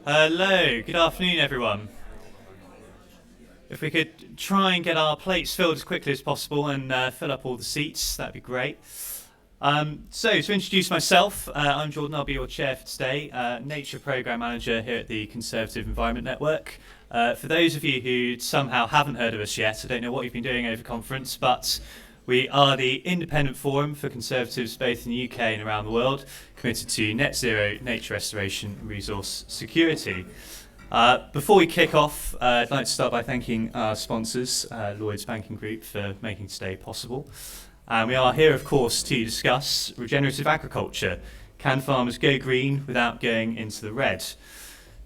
Hello, good afternoon everyone. If we could try and get our plates filled as quickly as possible and fill up all the seats, that'd be great. So to introduce myself, I'm Jordan, I'll be your chair for today, Nature Programme Manager here at the Conservative Environment Network. For those of you who somehow haven't heard of us yet, I don't know what you've been doing over conference, but we are the independent forum for Conservatives both in the UK and around the world, committed to net zero, nature restoration and resource security. Before we kick off, I'd like to start by thanking our sponsors, Lloyds Banking Group, for making today possible. And we are here, of course, to discuss regenerative agriculture. Can farmers go green without going into the red?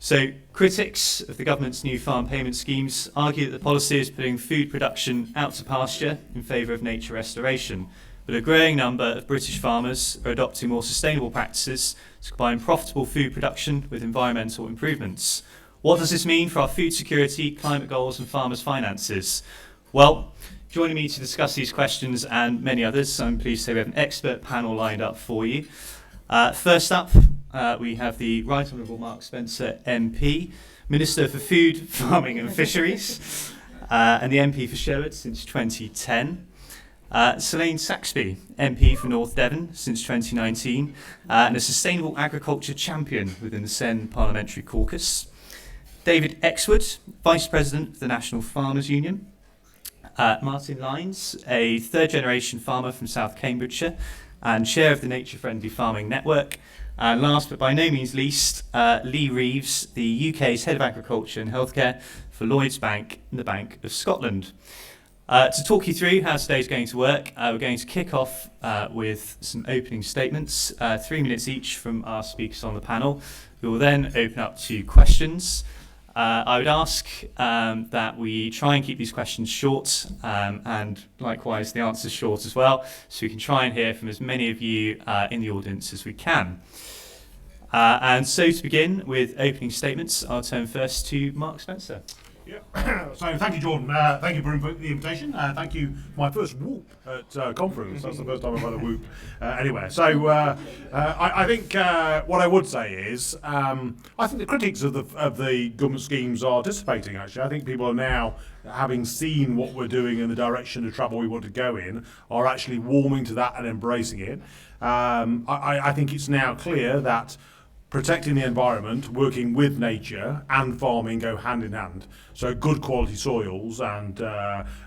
So, critics of the government's new farm payment schemes argue that the policy is putting food production out to pasture in favour of nature restoration. But a growing number of British farmers are adopting more sustainable practices to combine profitable food production with environmental improvements. What does this mean for our food security, climate goals and farmers' finances? Well, joining me to discuss these questions and many others, I'm pleased to say we have an expert panel lined up for you. First up, we have the Right Honourable Mark Spencer MP, Minister for Food, Farming and Fisheries, and the MP for Sherwood since 2010. Selaine Saxby, MP for North Devon since 2019, and a sustainable agriculture champion within the Sen Parliamentary Caucus. David Exwood, Vice President of the National Farmers Union. Martin Lyons, a third-generation farmer from South Cambridgeshire and chair of the Nature Friendly Farming Network. And last but by no means least, Lee Reeves, the UK's Head of Agriculture and Healthcare for Lloyds Bank and the Bank of Scotland. To talk you through how today's going to work, we're going to kick off with some opening statements, 3 minutes each from our speakers on the panel. We will then open up to questions. I would ask that we try and keep these questions short and likewise the answers short as well, so we can try and hear from as many of you in the audience as we can. And so to begin with opening statements, I'll turn first to Mark Spencer. Yeah. So thank you, Jordan. Thank you for the invitation. Thank you. My first whoop at conference. That's the first time I've had a whoop anywhere. So I think what I would say is I think the critics of the government schemes are dissipating. Actually, I think people are now, having seen what we're doing and the direction of travel we want to go in, are actually warming to that and embracing it. I think it's now clear that protecting the environment, working with nature and farming go hand in hand. So good quality soils and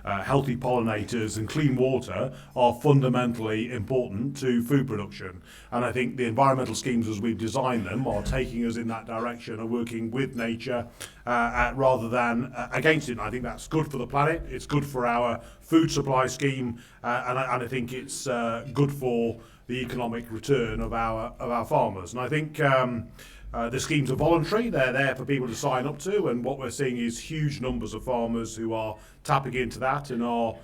healthy pollinators and clean water are fundamentally important to food production. And I think the environmental schemes as we've designed them are taking us in that direction and working with nature rather than against it. And I think that's good for the planet, it's good for our food supply scheme, and I think it's good for the economic return of our farmers. And I think the schemes are voluntary, they're there for people to sign up to, and what we're seeing is huge numbers of farmers who are tapping into that and are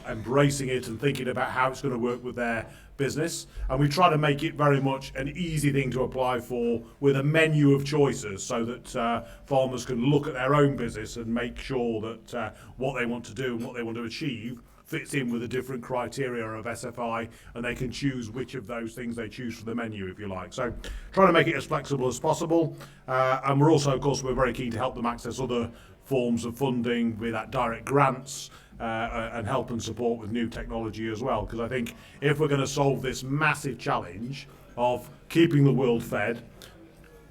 embracing it and thinking about how it's going to work with their business. And we try to make it very much an easy thing to apply for, with a menu of choices, so that farmers can look at their own business and make sure that what they want to do and what they want to achieve fits in with the different criteria of SFI, and they can choose which of those things they choose for the menu, if you like. So trying to make it as flexible as possible, and we're also, of course, we're very keen to help them access other forms of funding, with that direct grants and help and support with new technology as well, because I think if we're going to solve this massive challenge of keeping the world fed,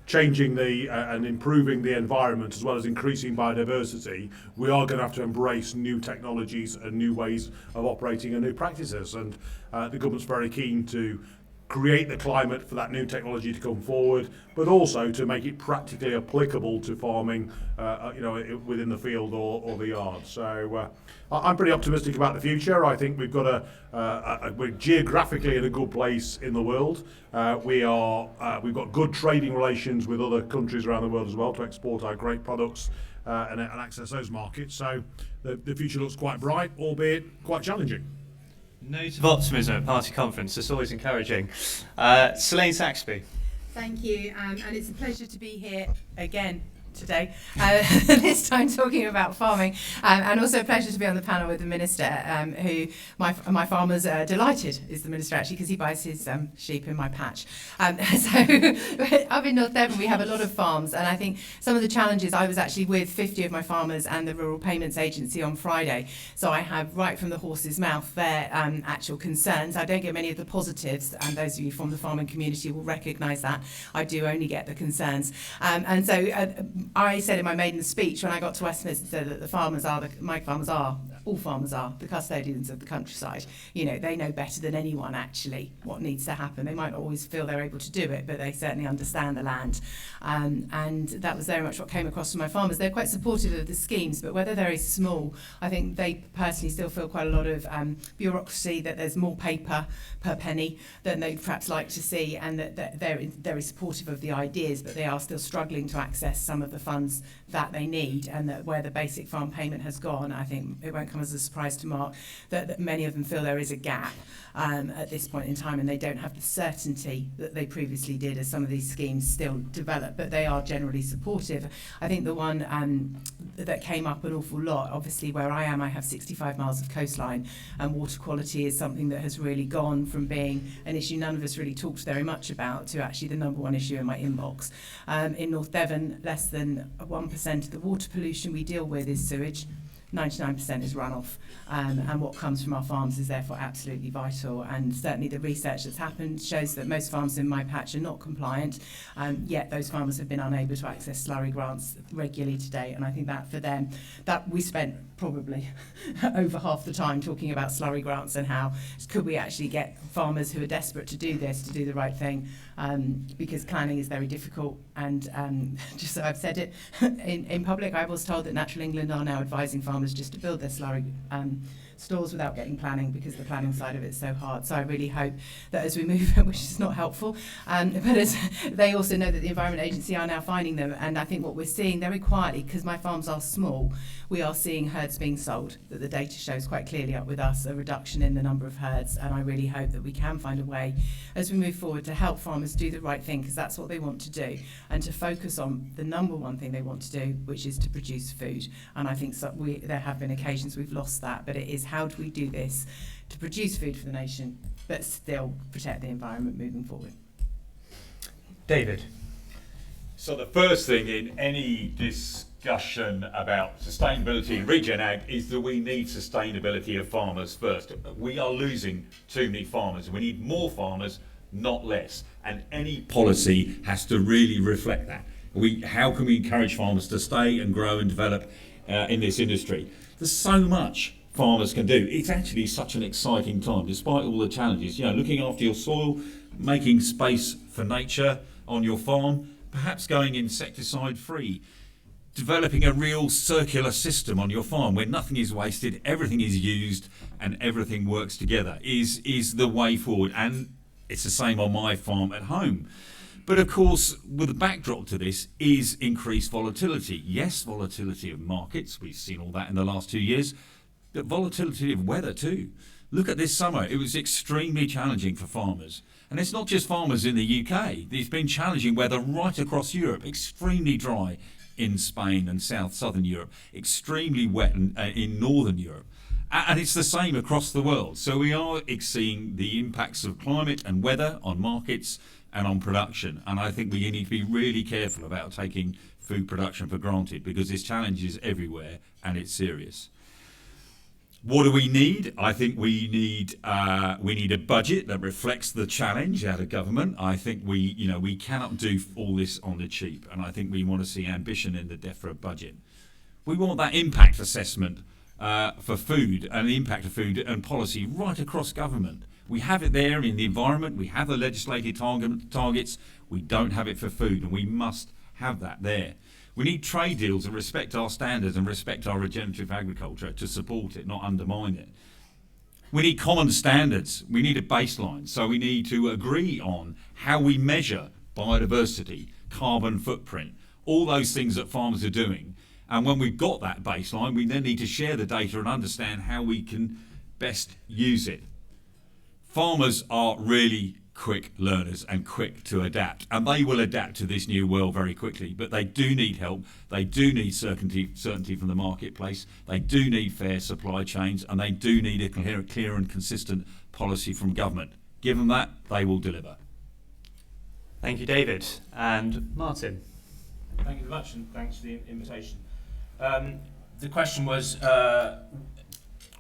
changing and improving the environment as well as increasing biodiversity, we are going to have to embrace new technologies and new ways of operating and new practices. And the government's very keen to create the climate for that new technology to come forward, but also to make it practically applicable to farming, within the field or the yard. So I'm pretty optimistic about the future. I think we've got we're geographically in a good place in the world. We've got good trading relations with other countries around the world as well to export our great products and access those markets. So the future looks quite bright, albeit quite challenging. Note of optimism at party conference, that's always encouraging. Selaine Saxby. Thank you, and it's a pleasure to be here again today, this time talking about farming, and also a pleasure to be on the panel with the Minister, who my farmer's delighted is the Minister actually, because he buys his sheep in my patch. So up in North Devon we have a lot of farms, and I think some of the challenges, I was actually with 50 of my farmers and the Rural Payments Agency on Friday, so I have right from the horse's mouth their actual concerns. I don't get many of the positives, and those of you from the farming community will recognise that. I do only get the concerns. And so I said in my maiden speech when I got to Westminster that all farmers are the custodians of the countryside. You know, they know better than anyone actually what needs to happen. They might not always feel they're able to do it, but they certainly understand the land. And that was very much what came across from my farmers. They're quite supportive of the schemes, but whether they're very small, I think they personally still feel quite a lot of bureaucracy, that there's more paper per penny than they'd perhaps like to see, and that they're very supportive of the ideas, but they are still struggling to access some of the funds that they need, and that where the basic farm payment has gone, I think it won't come as a surprise to Mark that many of them feel there is a gap at this point in time, and they don't have the certainty that they previously did as some of these schemes still develop, but they are generally supportive. I think the one that came up an awful lot, obviously where I am, I have 65 miles of coastline, and water quality is something that has really gone from being an issue none of us really talked very much about to actually the number one issue in my inbox. In North Devon, less than 1% of the water pollution we deal with is sewage. 99% is runoff, and what comes from our farms is therefore absolutely vital, and certainly the research that's happened shows that most farms in my patch are not compliant, yet those farmers have been unable to access slurry grants regularly today, and I think that for them, that we spent probably over half the time talking about slurry grants and how could we actually get farmers who are desperate to do this to do the right thing, because planning is very difficult, and just so I've said it in public, I was told that Natural England are now advising farmers just to build their slurry stores without getting planning, because the planning side of it's so hard. So I really hope that as we move, which is not helpful, but as they also know that the Environment Agency are now finding them, and I think what we're seeing very quietly, because my farms are small, we are seeing herds being sold, that the data shows quite clearly up with us a reduction in the number of herds, and I really hope that we can find a way as we move forward to help farmers do the right thing, because that's what they want to do, and to focus on the number one thing they want to do, which is to produce food. And I think there have been occasions we've lost that, but it is how do we do this to produce food for the nation but still protect the environment moving forward. David. So the first thing in any discussion about sustainability in regen ag is that we need sustainability of farmers first. We are losing too many farmers. We need more farmers, not less. And any policy has to really reflect that. How can we encourage farmers to stay and grow and develop in this industry? There's so much farmers can do. It's actually such an exciting time, despite all the challenges. You know, looking after your soil, making space for nature on your farm, perhaps going insecticide free, developing a real circular system on your farm where nothing is wasted, everything is used and everything works together is the way forward. And it's the same on my farm at home. But of course, with the backdrop to this is increased volatility. Yes, volatility of markets, we've seen all that in the last 2 years, but volatility of weather too. Look at this summer, it was extremely challenging for farmers. And it's not just farmers in the UK, there's been challenging weather right across Europe, extremely dry in Spain and southern Europe, extremely wet in northern Europe. And it's the same across the world. So we are seeing the impacts of climate and weather on markets and on production. And I think we need to be really careful about taking food production for granted, because there's challenges everywhere and it's serious. What do we need? I think we need a budget that reflects the challenge out of government. I think we cannot do all this on the cheap, and I think we want to see ambition in the DEFRA budget. We want that impact assessment for food and the impact of food and policy right across government. We have it there in the environment. We have the legislated targets. We don't have it for food, and we must have that there. We need trade deals that respect our standards and respect our regenerative agriculture to support it, not undermine it. We need common standards. We need a baseline. So we need to agree on how we measure biodiversity, carbon footprint, all those things that farmers are doing. And when we've got that baseline, we then need to share the data and understand how we can best use it. Farmers are really quick learners and quick to adapt, and they will adapt to this new world very quickly. But they do need help. They do need certainty from the marketplace. They do need fair supply chains, and they do need a clear and consistent policy from government. Give them that, they will deliver. Thank you, David. And Martin. Thank you very much, and thanks for the invitation. The question was,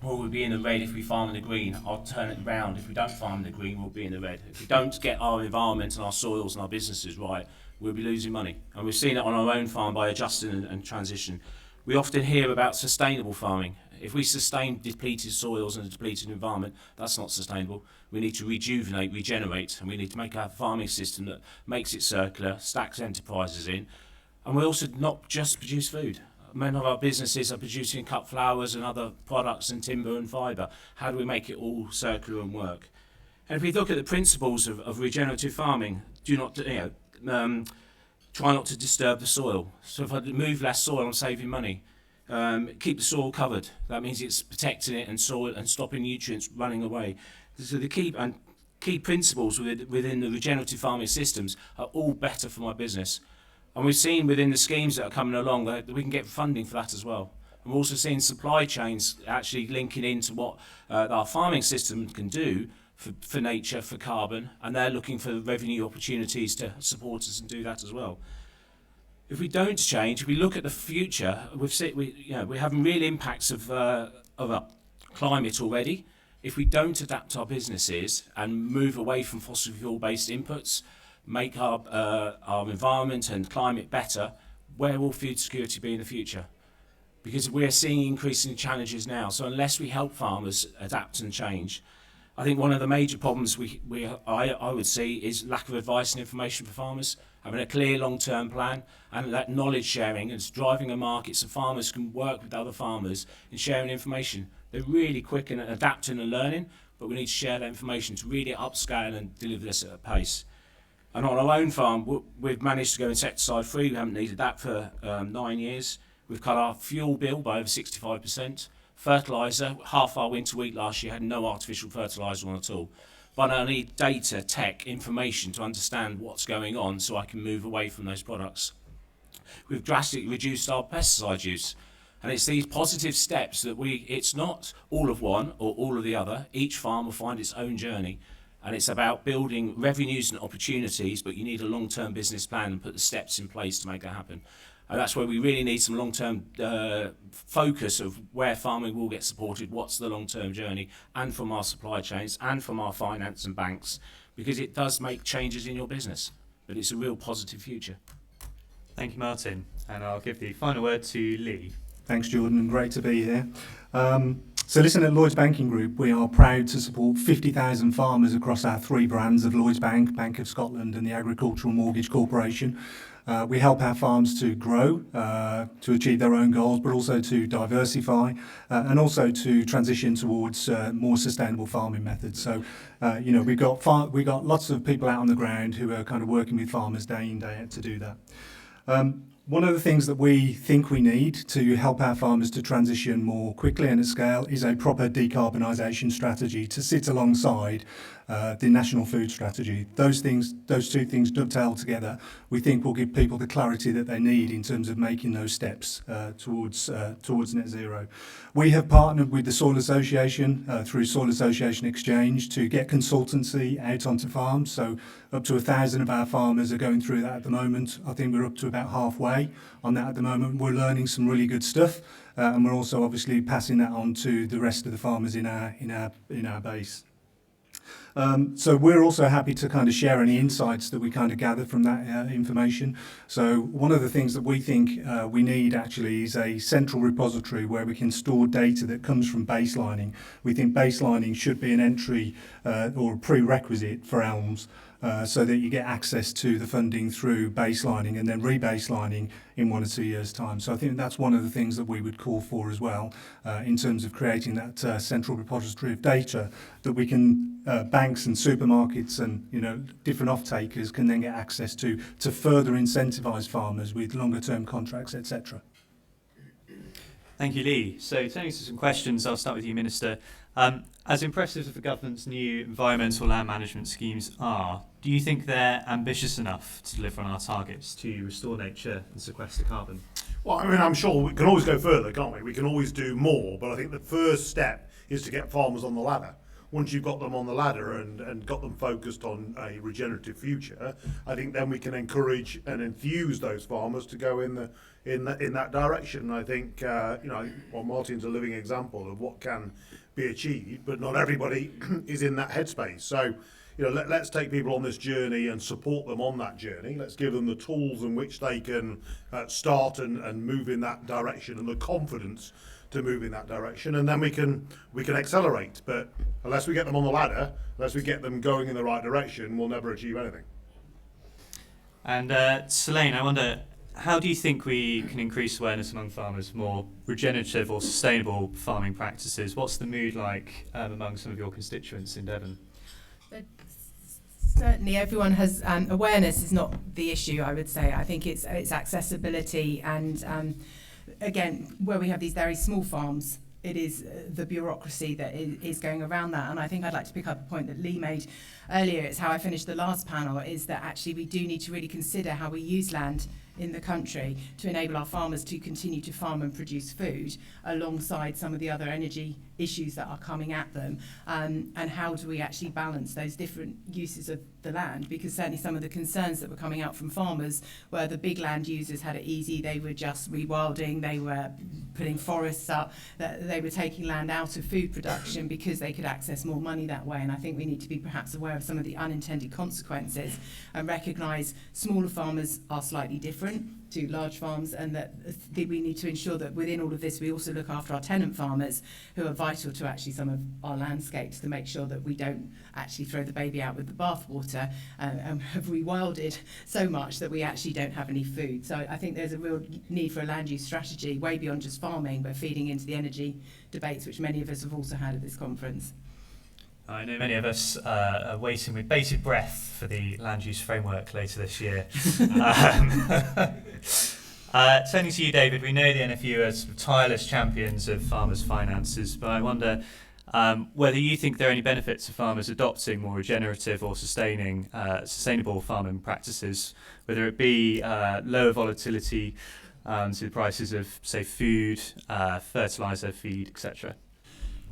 will we be in the red if we farm in the green? I'll turn it round. If we don't farm in the green, we'll be in the red. If we don't get our environment and our soils and our businesses right, we'll be losing money. And we've seen it on our own farm by adjusting and transition. We often hear about sustainable farming. If we sustain depleted soils and a depleted environment, that's not sustainable. We need to rejuvenate, regenerate, and we need to make a farming system that makes it circular, stacks enterprises in. And we also not just produce food. Many of our businesses are producing cut flowers and other products and timber and fibre. How do we make it all circular and work? And if we look at the principles of regenerative farming, try not to disturb the soil. So if I move less soil, I'm saving money. Keep the soil covered. That means it's protecting it and soil and stopping nutrients running away. So the key principles within the regenerative farming systems are all better for my business. And we've seen within the schemes that are coming along that we can get funding for that as well. And we're also seeing supply chains actually linking into what our farming system can do for nature, for carbon, and they're looking for revenue opportunities to support us and do that as well. If we don't change, if we look at the future, we're having real impacts of our climate already. If we don't adapt our businesses and move away from fossil fuel-based inputs, make our environment and climate better, where will food security be in the future? Because we're seeing increasing challenges now. So unless we help farmers adapt and change, I think one of the major problems I would see is lack of advice and information for farmers, having a clear long-term plan and that knowledge sharing and driving a market so farmers can work with other farmers in sharing information. They're really quick in adapting and learning, but we need to share that information to really upscale and deliver this at a pace. And on our own farm, we've managed to go insecticide free. We haven't needed that for 9 years. We've cut our fuel bill by over 65%. Fertiliser, half our winter wheat last year had no artificial fertiliser on at all. But I need data, tech, information to understand what's going on so I can move away from those products. We've drastically reduced our pesticide use. And it's these positive steps that it's not all of one or all of the other. Each farm will find its own journey. And it's about building revenues and opportunities, but you need a long-term business plan and put the steps in place to make that happen. And that's where we really need some long-term focus of where farming will get supported, what's the long-term journey, and from our supply chains and from our finance and banks, because it does make changes in your business, but it's a real positive future. Thank you, Martin. And I'll give the final word to Lee. Thanks, Jordan, and great to be here. So listen, at Lloyds Banking Group, we are proud to support 50,000 farmers across our three brands of Lloyds Bank, Bank of Scotland and the Agricultural Mortgage Corporation. We help our farms to grow, to achieve their own goals, but also to diversify and also to transition towards more sustainable farming methods. So, we've got lots of people out on the ground who are kind of working with farmers day in, day out to do that. One of the things that we think we need to help our farmers to transition more quickly and at scale is a proper decarbonisation strategy to sit alongside the National Food Strategy. Those two things dovetail together. We think will give people the clarity that they need in terms of making those steps towards net zero. We have partnered with the Soil Association through Soil Association Exchange to get consultancy out onto farms. So up to 1,000 of our farmers are going through that at the moment. I think we're up to about halfway on that at the moment. We're learning some really good stuff, and we're also obviously passing that on to the rest of the farmers in our base. So we're also happy to kind of share any insights that we kind of gather from that information. So one of the things that we think we need actually is a central repository where we can store data that comes from baselining. We think baselining should be an entry or a prerequisite for ELMS. So that you get access to the funding through baselining and then rebaselining in 1 or 2 years' time. So I think that's one of the things that we would call for as well in terms of creating that central repository of data that we can, banks and supermarkets and different off-takers can then get access to further incentivise farmers with longer-term contracts, etc. Thank you, Lee. So turning to some questions, I'll start with you, Minister. As impressive as the government's new environmental land management schemes are, do you think they're ambitious enough to deliver on our targets to restore nature and sequester carbon? Well, I mean, I'm sure we can always go further, can't we? We can always do more, but I think the first step is to get farmers on the ladder. Once you've got them on the ladder and got them focused on a regenerative future, I think then we can encourage and enthuse those farmers to go in that direction. I think Martin's a living example of what can be achieved, but not everybody is in that headspace. So, let's take people on this journey and support them on that journey. Let's give them the tools in which they can start and move in that direction, and the confidence to move in that direction, and then we can accelerate. But unless we get them on the ladder, unless we get them going in the right direction, we'll never achieve anything. And Selaine, I wonder, how do you think we can increase awareness among farmers for more regenerative or sustainable farming practices? What's the mood like among some of your constituents in Devon? Certainly, everyone has awareness is not the issue. I would say. I think it's accessibility, and again, where we have these very small farms, it is the bureaucracy that is going around that. And I think I'd like to pick up a point that Lee made earlier. It's how I finished the last panel, is that actually we do need to really consider how we use land in the country to enable our farmers to continue to farm and produce food alongside some of the other energy issues that are coming at them, and how do we actually balance those different uses of the land, because certainly some of the concerns that were coming out from farmers were the big land users had it easy, they were just rewilding, they were putting forests up, that they were taking land out of food production because they could access more money that way. And I think we need to be perhaps aware of some of the unintended consequences and recognise smaller farmers are slightly different to large farms, and that we need to ensure that within all of this we also look after our tenant farmers, who are vital to actually some of our landscapes, to make sure that we don't actually throw the baby out with the bathwater and have rewilded so much that we actually don't have any food. So I think there's a real need for a land use strategy way beyond just farming, but feeding into the energy debates which many of us have also had at this conference. I know many of us are waiting with bated breath for the land use framework later this year. Turning to you, David, we know the NFU are sort of tireless champions of farmers' finances, but I wonder whether you think there are any benefits of farmers adopting more regenerative or sustainable farming practices, whether it be lower volatility to the prices of, say, food, fertiliser, feed, etc.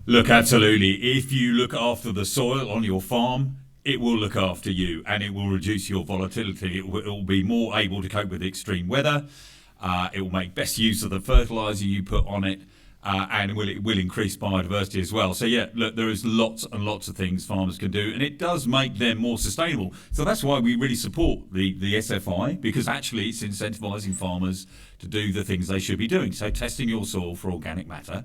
Look, absolutely. If you look after the soil on your farm, it will look after you, and it will reduce your volatility. It will be more able to cope with extreme weather. It will make best use of the fertiliser you put on it, and it will increase biodiversity as well. So yeah, look, there is lots and lots of things farmers can do, and it does make them more sustainable. So that's why we really support the SFI, because actually it's incentivising farmers to do the things they should be doing. So testing your soil for organic matter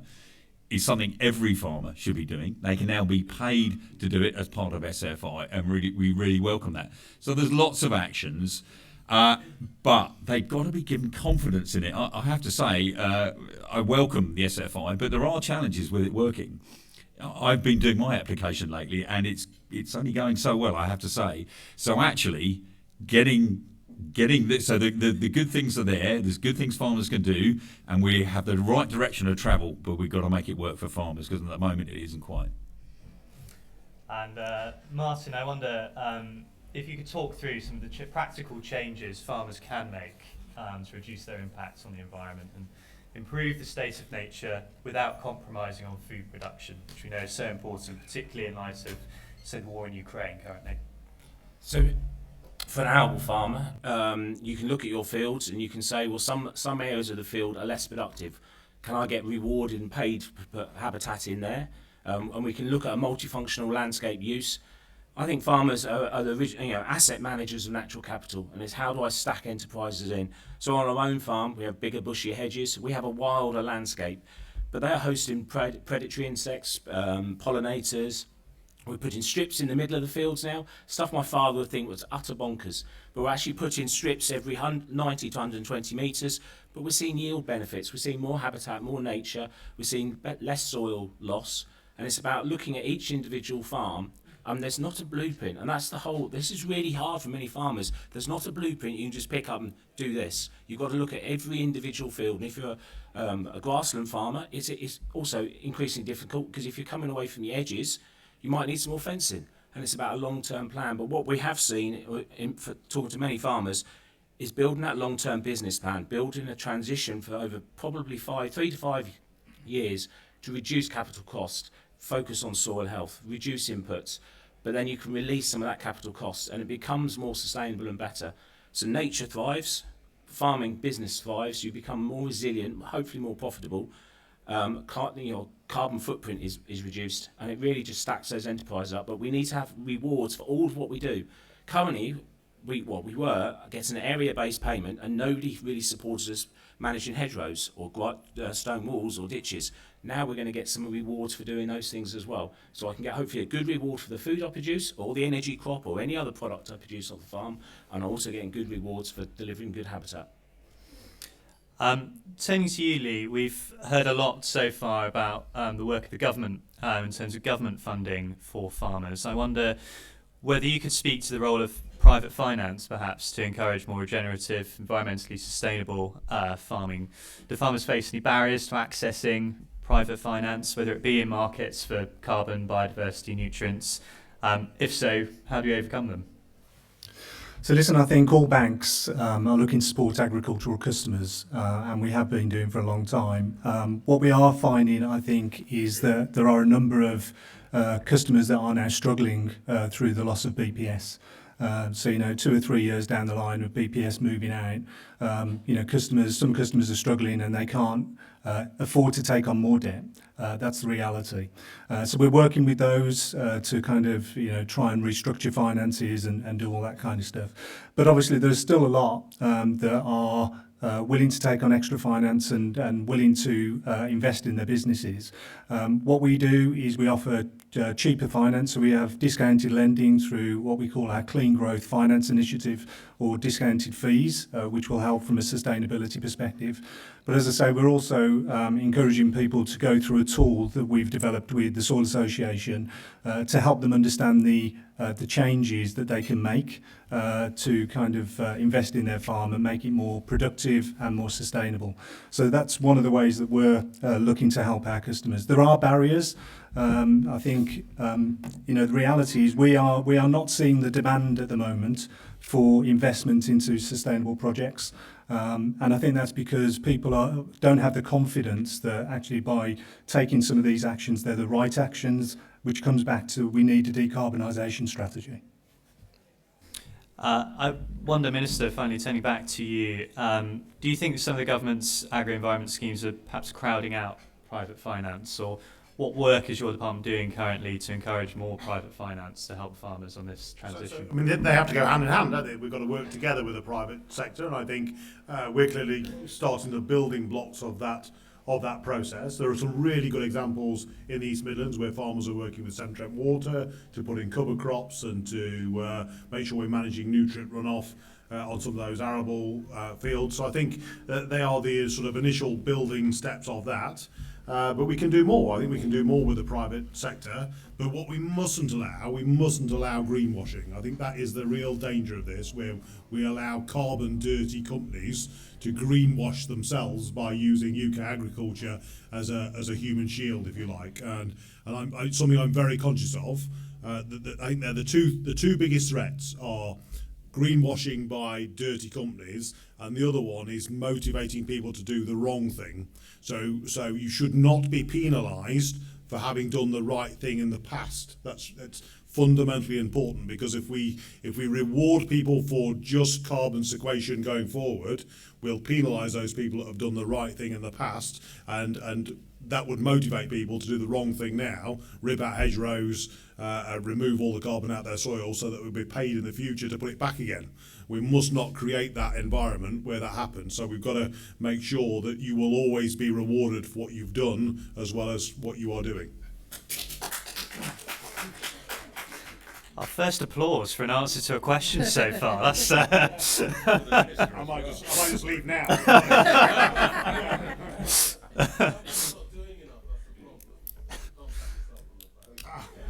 is something every farmer should be doing. They can now be paid to do it as part of SFI, and we really welcome that. So there's lots of actions, but they've got to be given confidence in it. I have to say, I welcome the SFI, but there are challenges with it working. I've been doing my application lately, and it's only going so well, I have to say. So actually, getting this, so the good things are there's good things farmers can do, and we have the right direction of travel, but we've got to make it work for farmers, because at the moment it isn't quite. And Martin, I wonder if you could talk through some of the practical changes farmers can make to reduce their impacts on the environment and improve the state of nature without compromising on food production, which we know is so important, particularly in light of, say, the war in Ukraine currently. So, for an arable farmer, you can look at your fields and you can say, well, some areas of the field are less productive. Can I get rewarded and paid to put habitat in there? And we can look at a multifunctional landscape use. I think farmers are the asset managers of natural capital, and it's how do I stack enterprises in. So on our own farm, we have bigger, bushier hedges. We have a wilder landscape, but they are hosting predatory insects, pollinators. We're putting strips in the middle of the fields now, stuff my father would think was utter bonkers. But we're actually putting strips every 90 to 120 metres, but we're seeing yield benefits. We're seeing more habitat, more nature. We're seeing less soil loss. And it's about looking at each individual farm, There's not a blueprint, and that's the whole. This is really hard for many farmers. There's not a blueprint you can just pick up and do this. You've got to look at every individual field. And if you're a grassland farmer, it's also increasingly difficult, because if you're coming away from the edges, you might need some more fencing, and it's about a long-term plan. But what we have seen, for talking to many farmers, is building that long-term business plan, building a transition for over probably 3 to 5 years to reduce capital cost, focus on soil health, reduce inputs, but then you can release some of that capital cost and it becomes more sustainable and better. So nature thrives, farming business thrives, you become more resilient, hopefully more profitable. Your carbon footprint is reduced, and it really just stacks those enterprises up. But we need to have rewards for all of what we do. Currently, we were getting an area-based payment, and nobody really supported us managing hedgerows or stone walls or ditches. Now we're going to get some rewards for doing those things as well. So I can get hopefully a good reward for the food I produce, or the energy crop, or any other product I produce on the farm, and I'm also getting good rewards for delivering good habitat. Turning to you, Lee, we've heard a lot so far about the work of the government in terms of government funding for farmers. I wonder whether you could speak to the role of private finance, perhaps, to encourage more regenerative, environmentally sustainable farming. Do farmers face any barriers to accessing private finance, whether it be in markets for carbon, biodiversity, nutrients? If so, how do you overcome them? So listen, I think all banks are looking to support agricultural customers, and we have been doing for a long time. What we are finding, I think, is that there are a number of customers that are now struggling through the loss of BPS. So, 2 or 3 years down the line of BPS moving out, some customers are struggling and they can't afford to take on more debt. That's the reality. So we're working with those to kind of, try and restructure finances and do all that kind of stuff. But obviously there's still a lot that are willing to take on extra finance and willing to invest in their businesses. What we do is we offer cheaper finance, so we have discounted lending through what we call our Clean Growth Finance Initiative, or discounted fees, which will help from a sustainability perspective. But as I say, we're also encouraging people to go through a tool that we've developed with the Soil Association to help them understand the changes that they can make to kind of invest in their farm and make it more productive and more sustainable. So that's one of the ways that we're looking to help our customers. There are barriers. I think the reality is we are not seeing the demand at the moment for investment into sustainable projects. And I think that's because people don't have the confidence that actually by taking some of these actions, they're the right actions, which comes back to we need a decarbonisation strategy. I wonder, Minister, finally turning back to you, do you think some of the government's agri-environment schemes are perhaps crowding out private finance, or what work is your department doing currently to encourage more private finance to help farmers on this transition? They have to go hand in hand, don't they? We've got to work together with the private sector, and I think we're clearly starting the building blocks of that process. There are some really good examples in the East Midlands where farmers are working with Severn Trent Water to put in cover crops and to make sure we're managing nutrient runoff on some of those arable fields. So I think that they are the sort of initial building steps of that. But we can do more. I think we can do more with the private sector. But what we mustn't allow greenwashing. I think that is the real danger of this, where we allow carbon dirty companies to greenwash themselves by using UK agriculture as a human shield, if you like. And something I'm very conscious of. I think they're the two biggest threats are greenwashing by dirty companies, and the other one is motivating people to do the wrong thing. So you should not be penalised for having done the right thing in the past. That's fundamentally important, because if we reward people for just carbon sequestration going forward, we'll penalise those people that have done the right thing in the past, and that would motivate people to do the wrong thing now, rip out hedgerows, remove all the carbon out of their soil, so that we'll be paid in the future to put it back again. We must not create that environment where that happens. So we've got to make sure that you will always be rewarded for what you've done as well as what you are doing. Our first applause for an answer to a question so far. That's I might just leave now.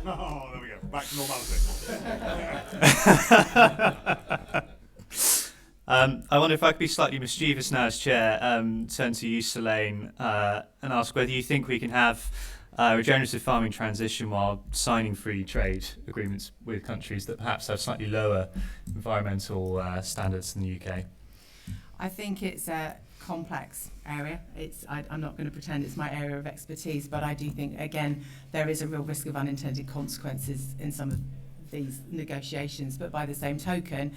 Oh, there we go. Back to normality. I wonder if I could be slightly mischievous now as chair, turn to you, Selaine, and ask whether you think we can have regenerative farming transition while signing free trade agreements with countries that perhaps have slightly lower environmental standards than the UK. I think it's a complex area. I'm not going to pretend it's my area of expertise, but I do think, again, there is a real risk of unintended consequences in some of these negotiations. But by the same token,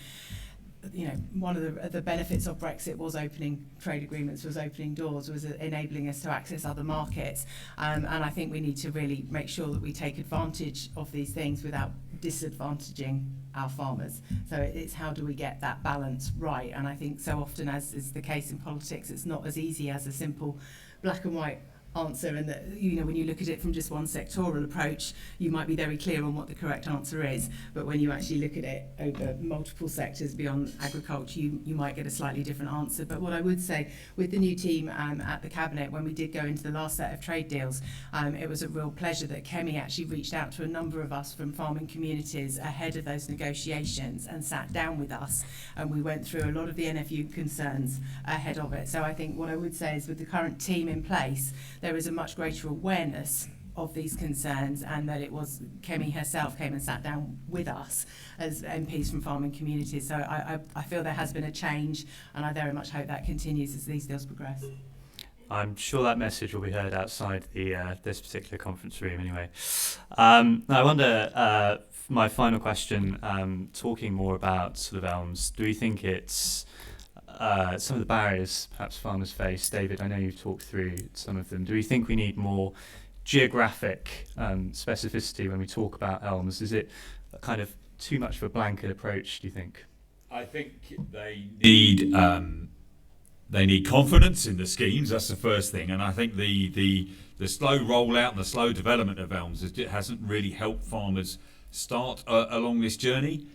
you know, one of the benefits of Brexit was opening trade agreements, was opening doors, was enabling us to access other markets. And I think we need to really make sure that we take advantage of these things without disadvantaging our farmers. So it's how do we get that balance right? And I think so often, as is the case in politics, it's not as easy as a simple black and white answer, and that, you know, when you look at it from just one sectoral approach, you might be very clear on what the correct answer is, but when you actually look at it over multiple sectors beyond agriculture, you might get a slightly different answer. But what I would say, with the new team at the Cabinet, when we did go into the last set of trade deals, it was a real pleasure that Kemi actually reached out to a number of us from farming communities ahead of those negotiations and sat down with us, and we went through a lot of the NFU concerns ahead of it. So I think what I would say is, with the current team in place, there is a much greater awareness of these concerns, and that it was Kemi herself came and sat down with us as MPs from farming communities. So I feel there has been a change, and I very much hope that continues as these deals progress. I'm sure that message will be heard outside the this particular conference room anyway. I wonder, my final question, talking more about sort of elms, do we think it's some of the barriers perhaps farmers face? David, I know you've talked through some of them. Do we think we need more geographic specificity when we talk about elms? Is it kind of too much of a blanket approach, do you think? I think they need confidence in the schemes. That's the first thing, and I think the slow rollout and the slow development of elms hasn't really helped farmers start along this journey.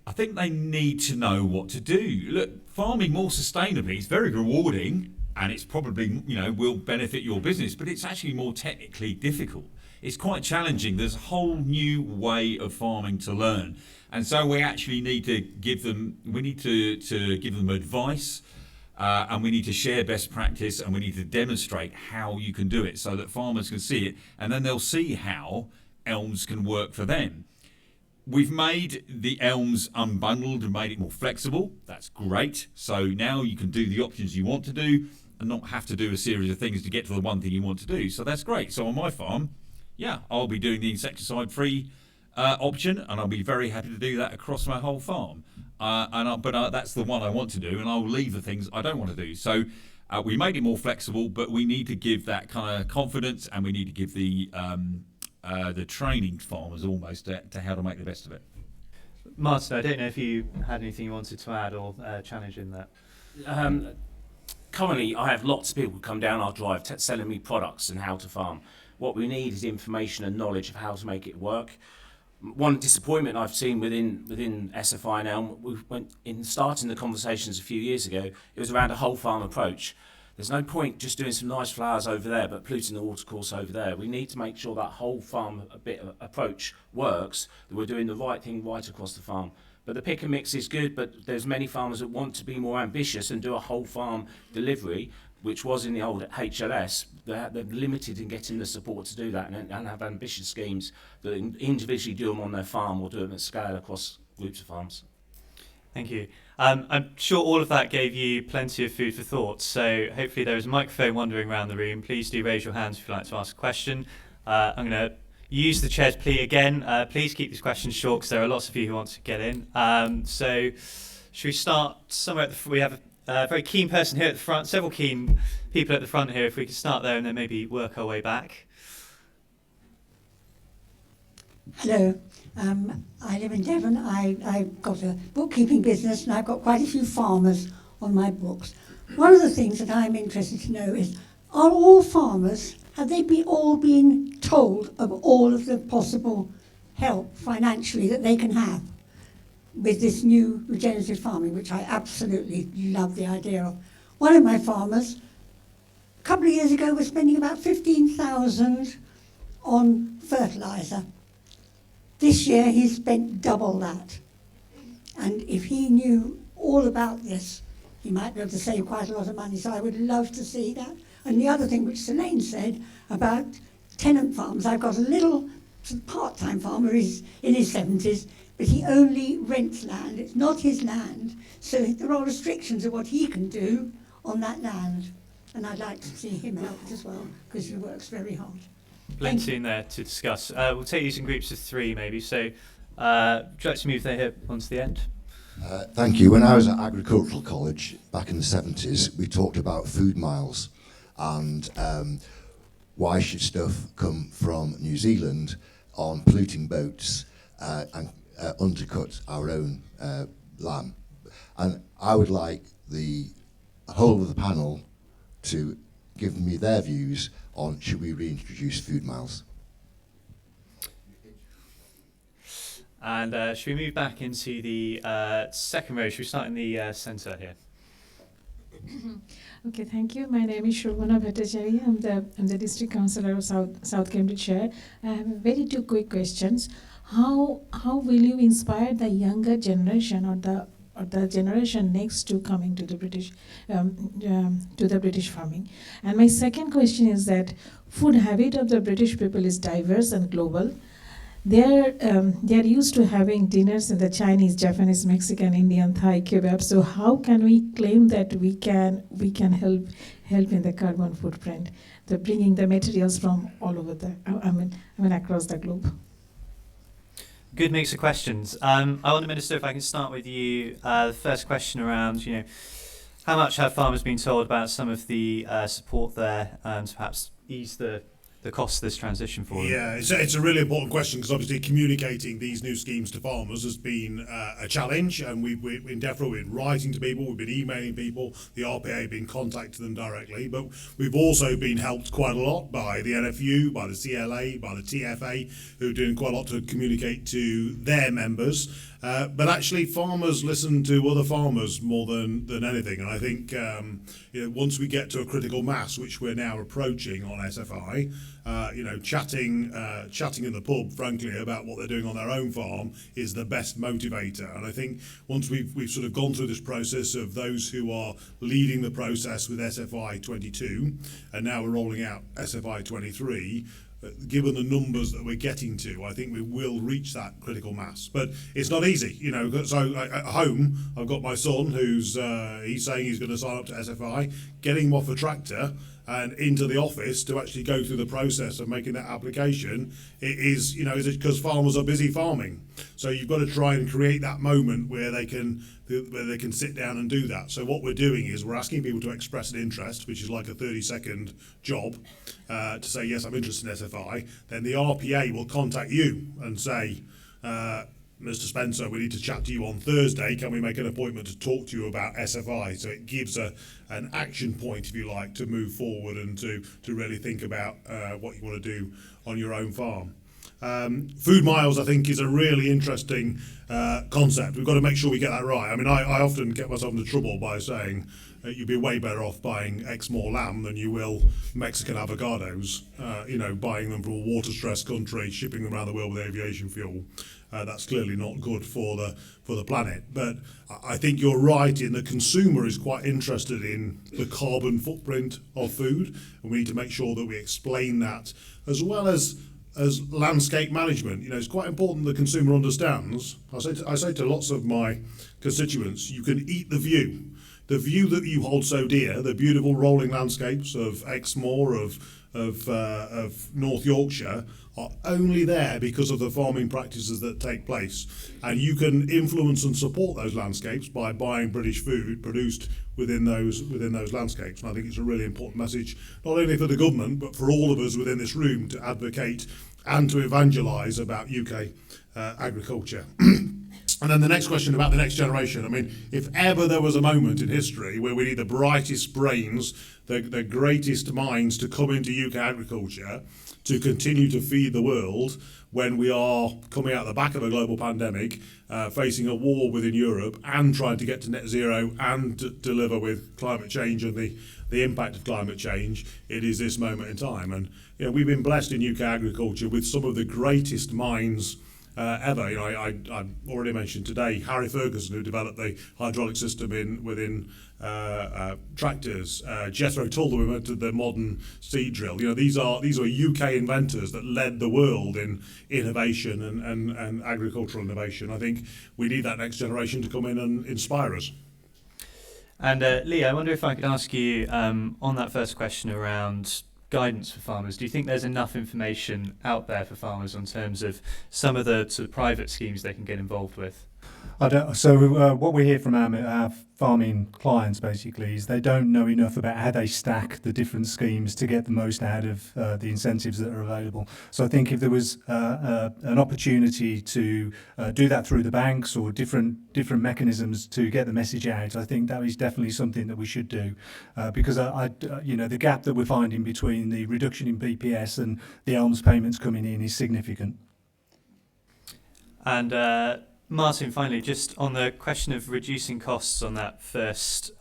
I think they need to know what to do. Look, farming more sustainably is very rewarding, and it's probably, you know, will benefit your business, but it's actually more technically difficult. It's quite challenging. There's a whole new way of farming to learn, and so we actually need to give them. We need to give them advice, and we need to share best practice, and we need to demonstrate how you can do it, so that farmers can see it, and then they'll see how elms can work for them. We've made the elms unbundled and made it more flexible. That's great. So now you can do the options you want to do and not have to do a series of things to get to the one thing you want to do. So that's great. So on my farm, yeah, I'll be doing the insecticide-free option, and I'll be very happy to do that across my whole farm. But that's the one I want to do, and I'll leave the things I don't want to do. So we made it more flexible, but we need to give that kind of confidence, and we need to give the training farmers almost to how to make the best of it. Martin, I don't know if you had anything you wanted to add or challenge in that. Currently, I have lots of people come down our drive selling me products and how to farm. What we need is information and knowledge of how to make it work. One disappointment I've seen within SFI now, we went in starting the conversations a few years ago, it was around a whole farm approach. There's no point just doing some nice flowers over there but polluting the watercourse over there. We need to make sure that whole farm approach works, that we're doing the right thing right across the farm. But the pick and mix is good, but there's many farmers that want to be more ambitious and do a whole farm delivery, which was in the old HLS. They're limited in getting the support to do that, and have ambitious schemes that individually do them on their farm or do them at scale across groups of farms. Thank you. I'm sure all of that gave you plenty of food for thought, so hopefully there is a microphone wandering around the room. Please do raise your hands if you'd like to ask a question. I'm going to use the chair's plea again. Please keep these questions short, because there are lots of you who want to get in. So should we start somewhere at the we have a very keen person here at the front, several keen people at the front here. If we could start there and then maybe work our way back. Hello, I live in Devon. I've got a bookkeeping business, and I've got quite a few farmers on my books. One of the things that I'm interested to know is, are all farmers, have they all been told of all of the possible help financially that they can have with this new regenerative farming, which I absolutely love the idea of? One of my farmers, a couple of years ago, was spending about 15,000 on fertiliser. This year he's spent double that. And if he knew all about this, he might be able to save quite a lot of money. So I would love to see that. And the other thing which Selaine said about tenant farms, I've got a little part-time farmer, he's in his 70s, but he only rents land. It's not his land. So there are restrictions of what he can do on that land. And I'd like to see him helped as well, because he works very hard. Plenty in there to discuss. We'll take these in groups of 3 maybe. So would you like to move there here onto the end? Thank you. When I was at agricultural college back in the 70s, we talked about food miles and why should stuff come from New Zealand on polluting boats and undercut our own lamb. And I would like the whole of the panel to give me their views on should we reintroduce food miles. And should we move back into the second row? Should we start in the centre here? Okay, thank you. My name is Shobhana Bhattacharya. I'm the district councillor of South Cambridgeshire. I have very 2 quick questions. How will you inspire the younger generation or the generation next to coming to the British farming? And my second question is that food habit of the British people is diverse and global. They're used to having dinners in the Chinese, Japanese, Mexican, Indian, Thai, kebab. So how can we claim that we can help in the carbon footprint? The bringing the materials from all over across the globe. Good mix of questions. I wonder, Minister, if I can start with you. The first question around, how much have farmers been told about some of the support there to perhaps ease the cost of this transition for them? Yeah, it's a really important question, because obviously communicating these new schemes to farmers has been a challenge, and we've been writing to people, we've been emailing people, the RPA have been contacting them directly, but we've also been helped quite a lot by the NFU, by the CLA, by the TFA, who are doing quite a lot to communicate to their members. But actually, farmers listen to other farmers more than anything, and I think once we get to a critical mass, which we're now approaching on SFI, chatting in the pub, frankly, about what they're doing on their own farm is the best motivator. And I think once we've sort of gone through this process of those who are leading the process with SFI 22, and now we're rolling out SFI 23. Given the numbers that we're getting to, I think we will reach that critical mass. But it's not easy, So at home, I've got my son who's he's saying he's going to sign up to SFI, getting him off a tractor and into the office to actually go through the process of making that application. It is, because farmers are busy farming. So you've got to try and create that moment where they can sit down and do that. So what we're doing is we're asking people to express an interest, which is like a 30-second job, to say, yes, I'm interested in SFI. Then the RPA will contact you and say, Mr. Spencer, we need to chat to you on Thursday. Can we make an appointment to talk to you about SFI? So it gives an action point, if you like, to move forward and to really think about what you want to do on your own farm. Food miles, I think, is a really interesting concept. We've got to make sure we get that right. I mean, I often get myself into trouble by saying you'd be way better off buying Exmoor lamb than you will Mexican avocados, buying them from a water-stressed country, shipping them around the world with aviation fuel. That's clearly not good for the planet. But I think you're right in the consumer is quite interested in the carbon footprint of food, and we need to make sure that we explain that, as well as landscape management. It's quite important the consumer understands. I say to lots of my constituents, you can eat the view that you hold so dear, the beautiful rolling landscapes of Exmoor, of North Yorkshire, are only there because of the farming practices that take place. And you can influence and support those landscapes by buying British food produced within those landscapes. And I think it's a really important message, not only for the government, but for all of us within this room to advocate and to evangelise about UK agriculture. And then the next question about the next generation. I mean, if ever there was a moment in history where we need the brightest brains, the greatest minds to come into UK agriculture to continue to feed the world, when we are coming out the back of a global pandemic, facing a war within Europe and trying to get to net zero and deliver with climate change and the impact of climate change, it is this moment in time. And we've been blessed in UK agriculture with some of the greatest minds ever. I already mentioned today Harry Ferguson, who developed the hydraulic system within tractors. Jethro Tull, who invented the modern seed drill. These are UK inventors that led the world in innovation and agricultural innovation. I think we need that next generation to come in and inspire us. And Lee, I wonder if I could ask you on that first question around guidance for farmers. Do you think there's enough information out there for farmers in terms of some of the sort of private schemes they can get involved with? What we hear from our farming clients basically is they don't know enough about how they stack the different schemes to get the most out of the incentives that are available. So I think if there was an opportunity to do that through the banks or different mechanisms to get the message out, I think that is definitely something that we should do, because the gap that we're finding between the reduction in BPS and the alms payments coming in is significant. And Martin, finally, just on the question of reducing costs on that first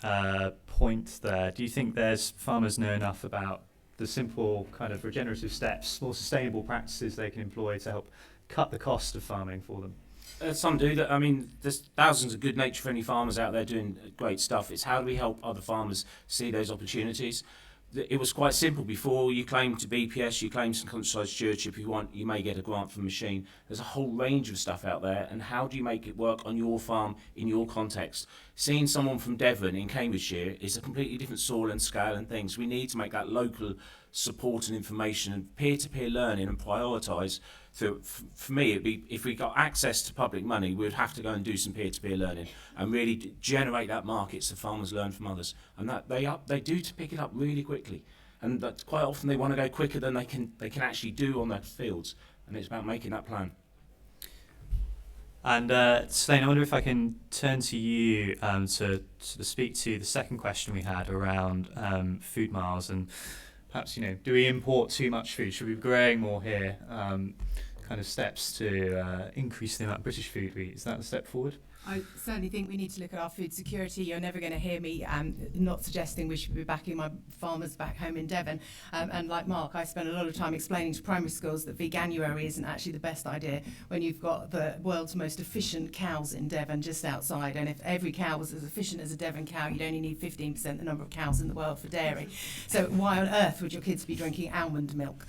point there, do you think farmers know enough about the simple kind of regenerative steps, more sustainable practices they can employ to help cut the cost of farming for them? Some do that. I mean, there's thousands of good nature-friendly farmers out there doing great stuff. It's how do we help other farmers see those opportunities? It was quite simple. Before you claim to BPS, you claim some countryside stewardship, you may get a grant from a machine. There's a whole range of stuff out there, and how do you make it work on your farm, in your context? Seeing someone from Devon in Cambridgeshire is a completely different soil and scale and things. We need to make that local support and information and peer-to-peer learning and prioritise. So for me, it'd be, if we got access to public money, we'd have to go and do some peer-to-peer learning and really generate that market so farmers learn from others. And that they do to pick it up really quickly. And that's quite often they want to go quicker than they can actually do on their fields. And it's about making that plan. And Selaine, I wonder if I can turn to you to sort of speak to the second question we had around food miles, and perhaps, do we import too much food? Should we be growing more here? Kind of steps to increase the amount of British food we eat. Is that a step forward? I certainly think we need to look at our food security. You're never going to hear me not suggesting we should be backing my farmers back home in Devon. And like Mark, I spend a lot of time explaining to primary schools that veganuary isn't actually the best idea when you've got the world's most efficient cows in Devon just outside. And if every cow was as efficient as a Devon cow, you'd only need 15% the number of cows in the world for dairy. So why on earth would your kids be drinking almond milk?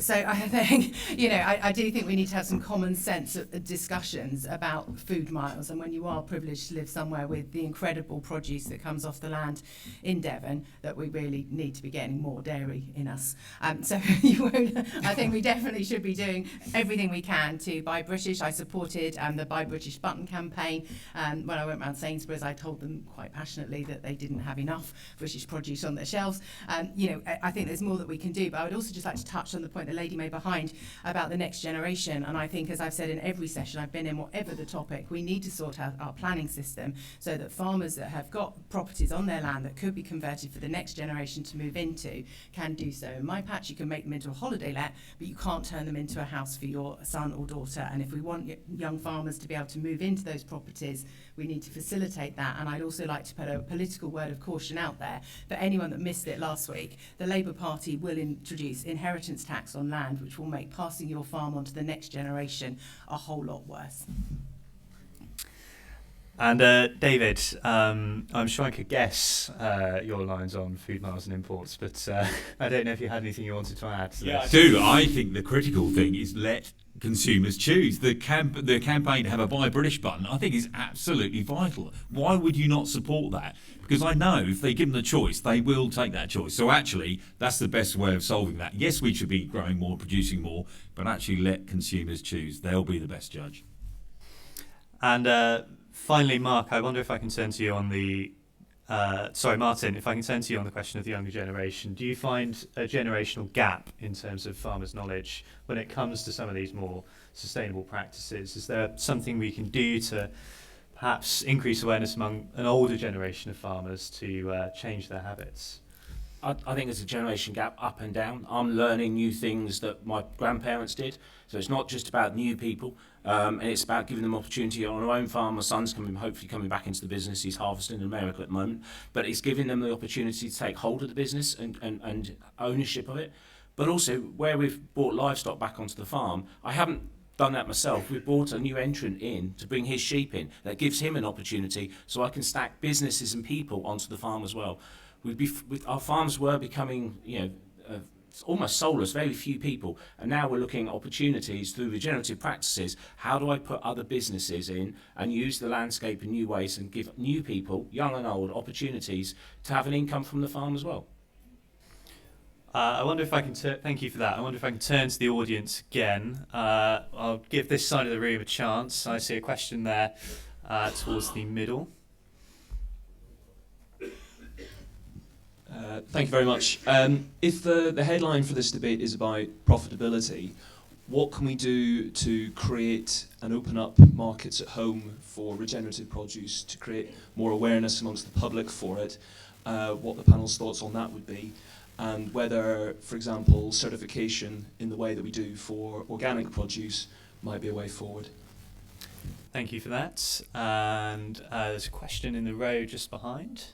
So I think, I do think we need to have some common sense discussions about food miles. And when you are privileged to live somewhere with the incredible produce that comes off the land in Devon, that we really need to be getting more dairy in us. So I think we definitely should be doing everything we can to buy British. I supported the Buy British button campaign. When I went around Sainsbury's, I told them quite passionately that they didn't have enough British produce on their shelves. I think there's more that we can do, but I would also just like to touch on the point the lady made behind about the next generation. And I think, as I've said in every session I've been in, whatever the topic, we need to sort out our planning system so that farmers that have got properties on their land that could be converted for the next generation to move into can do so. In my patch, you can make them into a holiday let, but you can't turn them into a house for your son or daughter. And if we want young farmers to be able to move into those properties, we need to facilitate that. And I'd also like to put a political word of caution out there for anyone that missed it last week. The Labour Party will introduce inheritance tax on land, which will make passing your farm on to the next generation a whole lot worse. And David, I'm sure I could guess your lines on food miles and imports, but I don't know if you had anything you wanted to add to Yeah, this. I do. I think the critical thing is let consumers choose. The campaign to have a Buy British button, I think, is absolutely vital. Why would you not support that? Because I know if they give them the choice, they will take that choice. So actually, that's the best way of solving that. Yes, we should be growing more, producing more, but actually let consumers choose. They'll be the best judge. And finally, Mark, I wonder if I can turn to you on the Martin, if I can turn to you on the question of the younger generation. Do you find a generational gap in terms of farmers' knowledge when it comes to some of these more sustainable practices? Is there something we can do to perhaps increase awareness among an older generation of farmers to change their habits? I think there's a generation gap up and down. I'm learning new things that my grandparents did. So it's not just about new people, and it's about giving them opportunity on our own farm. My son's hopefully coming back into the business. He's harvesting in America at the moment. But it's giving them the opportunity to take hold of the business and ownership of it. But also, where we've brought livestock back onto the farm, I haven't done that myself. We brought a new entrant in to bring his sheep in. That gives him an opportunity, so I can stack businesses and people onto the farm as well. Our farms were becoming, almost soulless, very few people, and now we're looking at opportunities through regenerative practices. How do I put other businesses in and use the landscape in new ways and give new people, young and old, opportunities to have an income from the farm as well? I wonder if I can thank you for that. I wonder if I can turn to the audience again. I'll give this side of the room a chance. I see a question there towards the middle. Thank you very much. If the headline for this debate is about profitability, what can we do to create and open up markets at home for regenerative produce, to create more awareness amongst the public for it? What the panel's thoughts on that would be, and whether, for example, certification in the way that we do for organic produce might be a way forward. Thank you for that. And there's a question in the row just behind.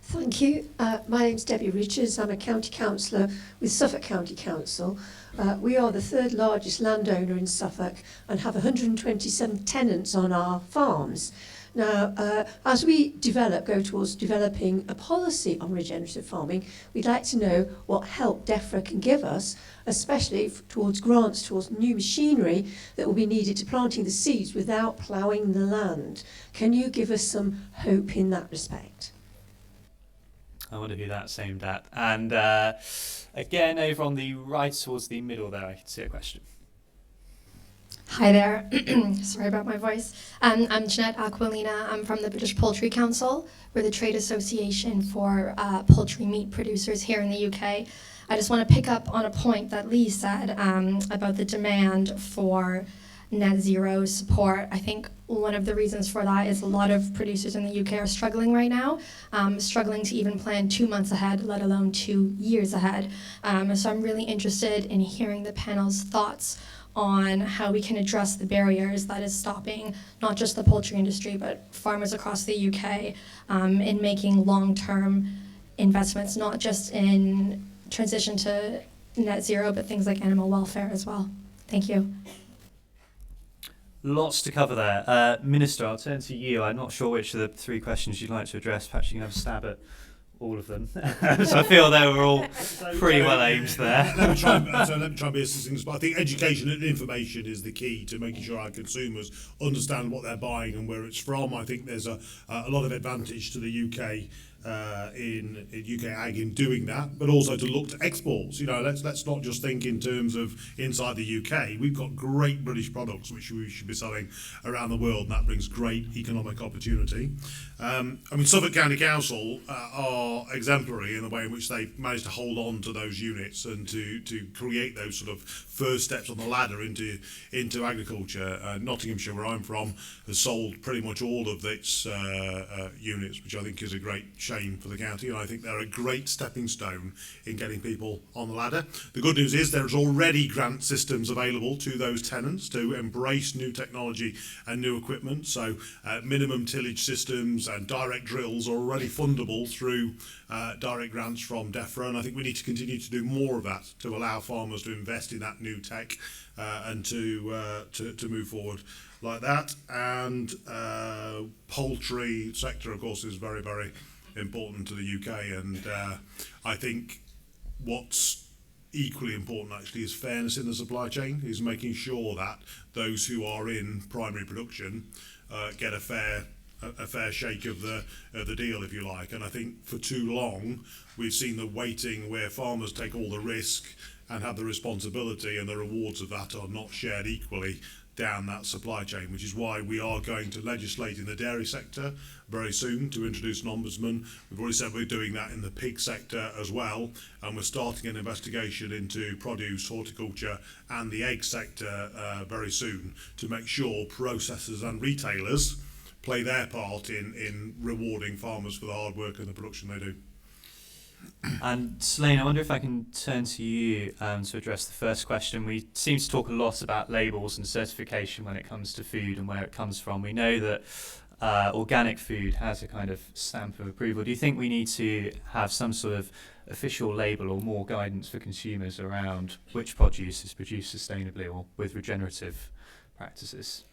Thank you. My name's Debbie Richards. I'm a county councillor with Suffolk County Council. We are the third largest landowner in Suffolk and have 127 tenants on our farms. Now, as we go towards developing a policy on regenerative farming, we'd like to know what help DEFRA can give us, especially towards grants towards new machinery that will be needed to planting the seeds without ploughing the land. Can you give us some hope in that respect? I wonder who that's aimed at. And again, over on the right towards the middle there, I can see a question. Hi there. Sorry about my voice. I'm Jeanette Aquilina. I'm from the British Poultry Council. We're the trade association for poultry meat producers here in the UK. I just want to pick up on a point that Lee said about the demand for net zero support. I think one of the reasons for that is a lot of producers in the UK are struggling right now, struggling to even plan 2 months ahead, let alone 2 years ahead. So I'm really interested in hearing the panel's thoughts on how we can address the barriers that is stopping not just the poultry industry but farmers across the UK in making long-term investments, not just in transition to net zero but things like animal welfare as well. Thank you. Lots to cover there. Minister, I'll turn to you. I'm not sure which of the three questions you'd like to address. Perhaps you can have a stab at all of them. So I feel they were all pretty well aimed there. Let me try and be as succinct as possible. I think education and information is the key to making sure our consumers understand what they're buying and where it's from. I think there's a lot of advantage to the UK in UK ag in doing that, but also to look to exports. Let's not just think in terms of inside the UK. We've got great British products which we should be selling around the world, and that brings great economic opportunity. Suffolk County Council are exemplary in the way in which they've managed to hold on to those units and to create those sort of first steps on the ladder into agriculture. Nottinghamshire, where I'm from, has sold pretty much all of its units, which I think is a great shame for the county, and I think they're a great stepping stone in getting people on the ladder. The good news is there's already grant systems available to those tenants to embrace new technology and new equipment, so minimum tillage systems and direct drills are already fundable through direct grants from DEFRA, and I think we need to continue to do more of that to allow farmers to invest in that new tech and to move forward like that. And poultry sector, of course, is very, very important to the UK, and I think what's equally important actually is fairness in the supply chain, is making sure that those who are in primary production get a fair shake of the deal, if you like. And I think for too long we've seen the waiting where farmers take all the risk and have the responsibility, and the rewards of that are not shared equally down that supply chain, which is why we are going to legislate in the dairy sector very soon to introduce an ombudsman. We've already said we're doing that in the pig sector as well, and we're starting an investigation into produce, horticulture and the egg sector very soon to make sure processors and retailers play their part in rewarding farmers for the hard work and the production they do. And Selaine, I wonder if I can turn to you to address the first question. We seem to talk a lot about labels and certification when it comes to food and where it comes from. We know that organic food has a kind of stamp of approval. Do you think we need to have some sort of official label or more guidance for consumers around which produce is produced sustainably or with regenerative practices?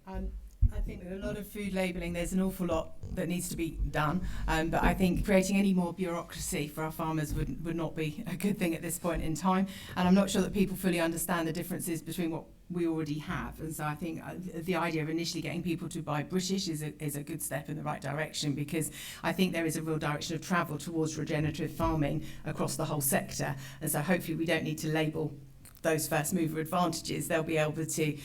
I think with a lot of food labelling, there's an awful lot that needs to be done. But I think creating any more bureaucracy for our farmers would not be a good thing at this point in time. And I'm not sure that people fully understand the differences between what we already have. And so I think the idea of initially getting people to buy British is a good step in the right direction, because I think there is a real direction of travel towards regenerative farming across the whole sector. And so hopefully we don't need to label those first mover advantages. They'll be able to,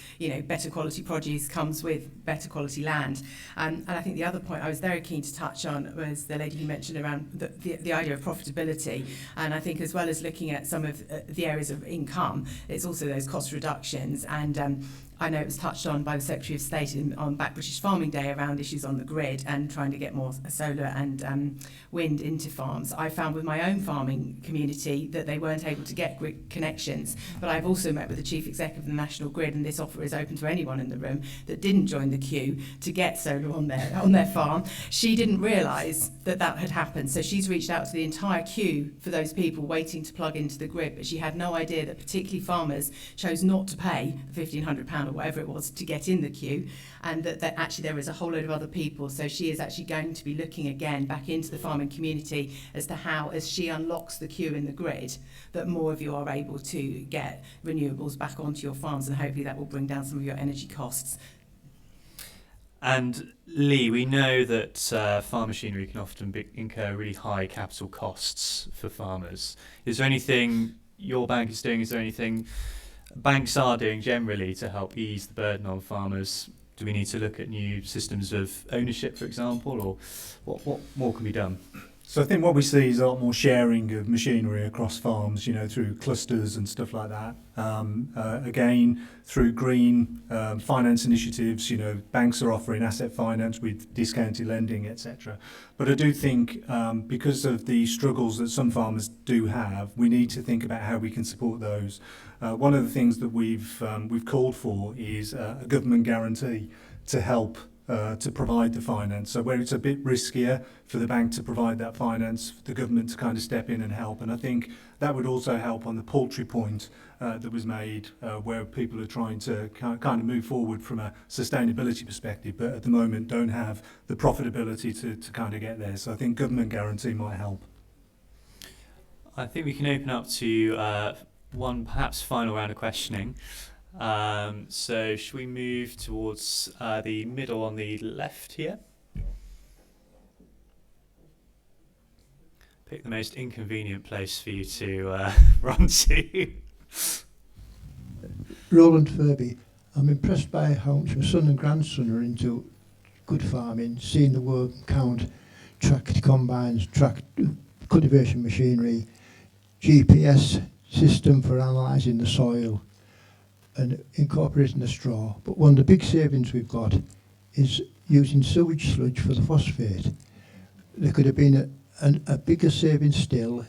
better quality produce comes with better quality land. And I think the other point I was very keen to touch on was the lady who mentioned around the idea of profitability. And I think as well as looking at some of the areas of income, it's also those cost reductions. And I know it was touched on by the Secretary of State on Back British Farming Day around issues on the grid and trying to get more solar and wind into farms. I found with my own farming community that they weren't able to get grid connections, but I've also met with the Chief Executive of the National Grid, and this offer is open to anyone in the room that didn't join the queue to get solar on their farm. She didn't realise that had happened, so she's reached out to the entire queue for those people waiting to plug into the grid, but she had no idea that particularly farmers chose not to pay £1,500 or whatever it was to get in the queue, and that actually there is a whole load of other people. So she is actually going to be looking again back into the farming community as to how, as she unlocks the queue in the grid, that more of you are able to get renewables back onto your farms, and hopefully that will bring down some of your energy costs. And Lee, we know that farm machinery can often incur really high capital costs for farmers. Is there anything your bank is doing? Is there anything banks are doing generally to help ease the burden on farmers? Do we need to look at new systems of ownership, for example, or what more can be done? So I think what we see is a lot more sharing of machinery across farms, through clusters and stuff like that. Again, through green finance initiatives, banks are offering asset finance with discounted lending, etc. But I do think because of the struggles that some farmers do have, we need to think about how we can support those. One of the things that we've called for is a government guarantee to help to provide the finance. So where it's a bit riskier for the bank to provide that finance, the government to kind of step in and help. And I think that would also help on the poultry point that was made, where people are trying to kind of move forward from a sustainability perspective, but at the moment don't have the profitability to kind of get there. So I think government guarantee might help. I think we can open up to one perhaps final round of questioning. So should we move towards the middle on the left here? Pick the most inconvenient place for you to run to. Roland Furby. I'm impressed by how much my son and grandson are into good farming, seeing the work count, tracked combines, tracked cultivation machinery, GPS system for analysing the soil, and incorporating the straw. But one of the big savings we've got is using sewage sludge for the phosphate. There could have been a bigger saving still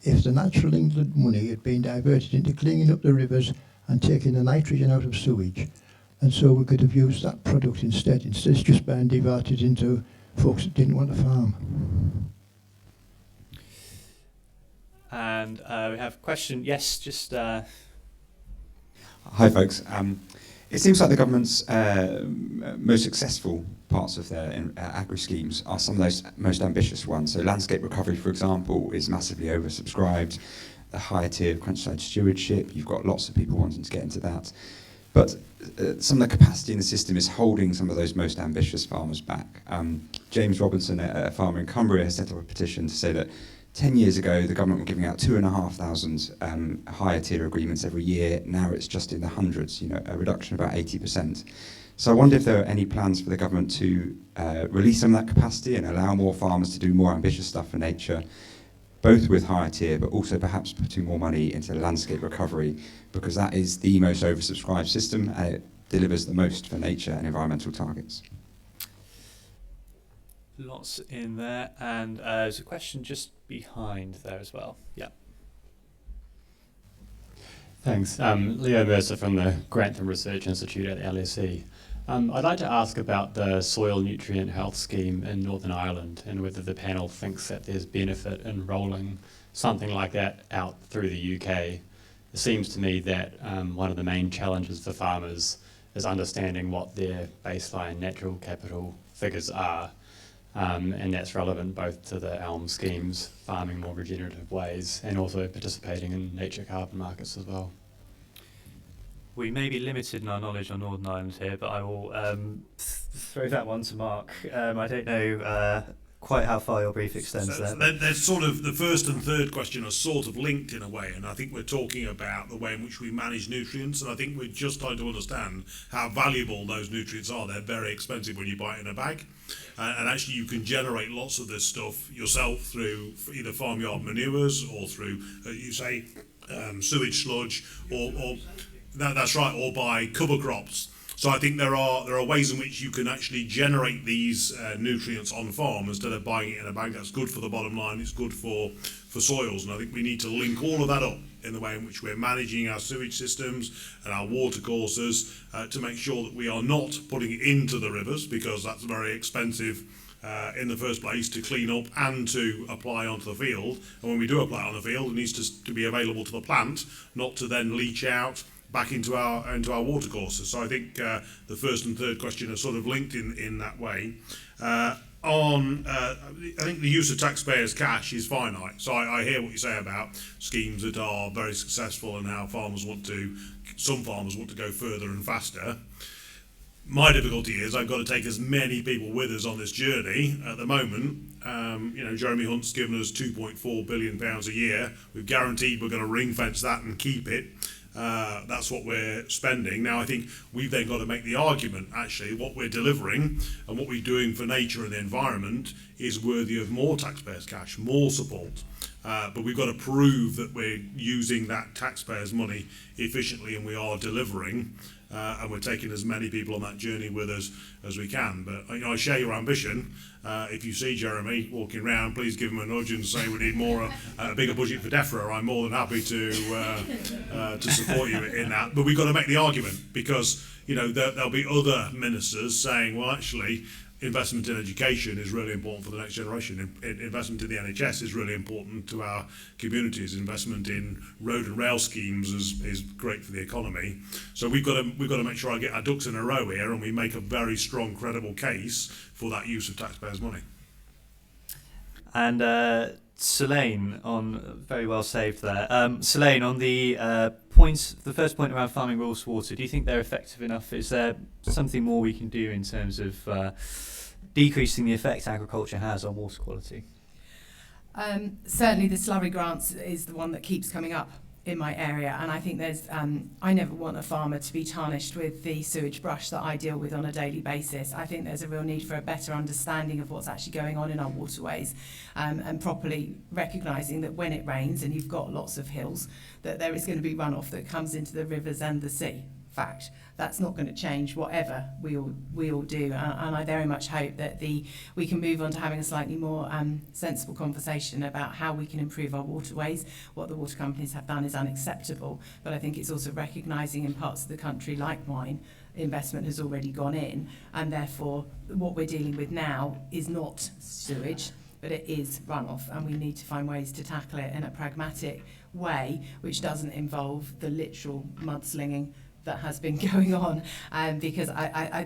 if the Natural England money had been diverted into cleaning up the rivers and taking the nitrogen out of sewage. And so we could have used that product instead it's just being diverted into folks that didn't want to farm. And we have a question. Yes, just... Hi folks. It seems like the government's most successful parts of their agri schemes are some of those most ambitious ones. So landscape recovery, for example, is massively oversubscribed. The higher tier of countryside stewardship, you've got lots of people wanting to get into that. But some of the capacity in the system is holding some of those most ambitious farmers back. James Robinson, a farmer in Cumbria, has set up a petition to say that 10 years ago, the government were giving out 2,500 higher tier agreements every year. Now it's just in the hundreds, a reduction of about 80%. So I wonder if there are any plans for the government to release some of that capacity and allow more farmers to do more ambitious stuff for nature, both with higher tier, but also perhaps putting more money into landscape recovery, because that is the most oversubscribed system and it delivers the most for nature and environmental targets. Lots in there, and there's a question just behind there as well. Yeah. Thanks. Leo Mercer from the Grantham Research Institute at the LSE. I'd like to ask about the soil nutrient health scheme in Northern Ireland and whether the panel thinks that there's benefit in rolling something like that out through the UK. It seems to me that one of the main challenges for farmers is understanding what their baseline natural capital figures are, and that's relevant both to the ELM schemes, farming more regenerative ways, and also participating in nature carbon markets as well. We may be limited in our knowledge on Northern Ireland here, but I will throw that one to Mark. I don't know quite how far your brief extends there. There's sort of the first and third question are sort of linked in a way, and I think we're talking about the way in which we manage nutrients, and I think we're just trying to understand how valuable those nutrients are. They're very expensive when you buy it in a bag, and actually you can generate lots of this stuff yourself through either farmyard manures or through, you say, sewage sludge, or that's right, or by cover crops. So I think there are ways in which you can actually generate these nutrients on farm instead of buying it in a bag. That's good for the bottom line. It's good for soils, and I think we need to link all of that up in the way in which we're managing our sewage systems and our water courses to make sure that we are not putting it into the rivers, because that's very expensive in the first place to clean up and to apply onto the field. And when we do apply on the field, it needs to be available to the plant, not to then leach out back into our water courses. So I think the first and third question are sort of linked in that way. I think the use of taxpayers' cash is finite. So I hear what you say about schemes that are very successful and how some farmers want to go further and faster. My difficulty is I've got to take as many people with us on this journey at the moment. Jeremy Hunt's given us £2.4 billion a year. We've guaranteed we're going to ring fence that and keep it. That's what we're spending. Now, I think we've then got to make the argument, actually, what we're delivering and what we're doing for nature and the environment is worthy of more taxpayers' cash, more support. But we've got to prove that we're using that taxpayers' money efficiently and we are delivering, and we're taking as many people on that journey with us as we can. But I share your ambition. If you see Jeremy walking around, please give him a nudge and say we need a bigger budget for DEFRA. I'm more than happy to support you in that. But we've got to make the argument, because there'll be other ministers saying, well, actually, investment in education is really important for the next generation. Investment in the NHS is really important to our communities. Investment in road and rail schemes is great for the economy. So we've got to make sure I get our ducks in a row here, and we make a very strong, credible case for that use of taxpayers' money. And Selaine, very well saved there. Selaine, on the first point around farming rules for water, do you think they're effective enough? Is there something more we can do in terms of decreasing the effect agriculture has on water quality? Certainly the slurry grants is the one that keeps coming up in my area, and I think I never want a farmer to be tarnished with the sewage brush that I deal with on a daily basis. I think there's a real need for a better understanding of what's actually going on in our waterways, and properly recognising that when it rains and you've got lots of hills, that there is going to be runoff that comes into the rivers and the sea. Fact, that's not going to change whatever we all do, and I very much hope that we can move on to having a slightly more sensible conversation about how we can improve our waterways. What the water companies have done is unacceptable, but I think it's also recognising in parts of the country like mine, investment has already gone in, and therefore what we're dealing with now is not sewage, but it is runoff, and we need to find ways to tackle it in a pragmatic way which doesn't involve the literal mudslinging that has been going on, because